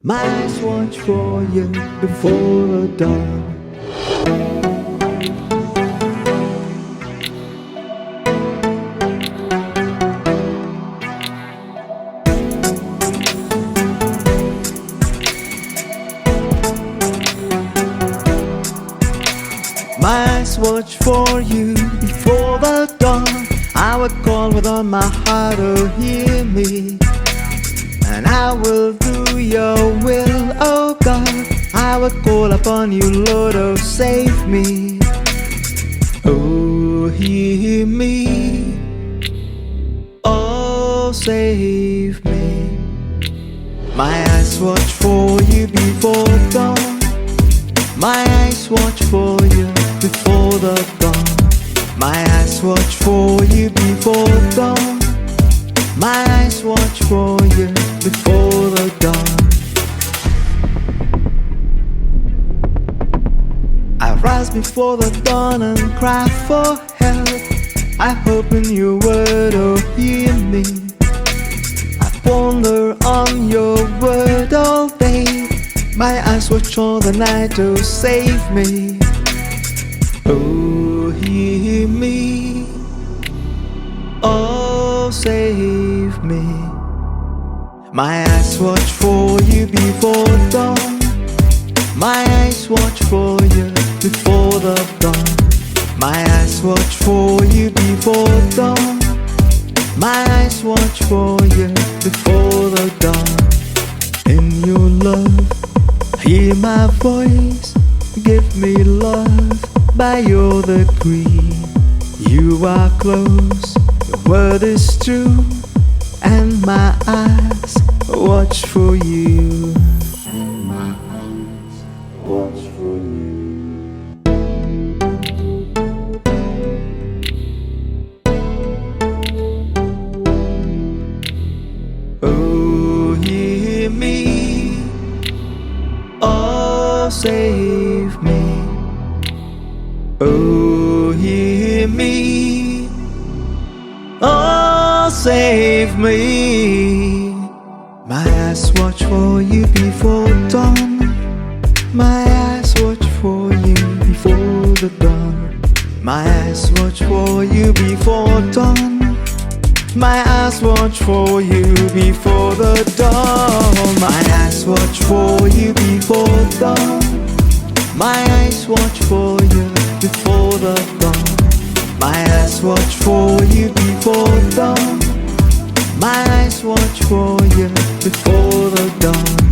My eyes watch for you before the dawn. My eyes watch for you before the dawn. I will call with all my heart, oh hear me. And I will do your will, oh God. I will call upon you, Lord, oh save me. Oh hear me, oh save me. My eyes watch for you before dawn. My eyes watch for you before the dawn. My eyes watch for you before dawn. My eyes watch for you before the dawn. I rise before the dawn and cry for help. I hope in your word, oh hear me. I ponder on your word all day. My eyes watch all the night, oh save me. Oh hear me, oh save me. My eyes watch for you before dawn. My eyes watch for you before the dawn. My eyes watch for you before dawn. My eyes watch for you before the dawn. In your love, hear my voice, give me love by your decree. You are close, your word is true, and my eyes watch for you. And my eyes watch for you. Oh, hear me, oh, save me. Oh, hear me, oh, save me. My eyes watch for you before dawn. My eyes watch for you before the dawn. My eyes watch for you before dawn. My eyes watch for you before the dawn. My eyes watch for you before dawn. My eyes watch for you before the dawn. My eyes watch for you before dawn. My eyes watch for you before the dawn.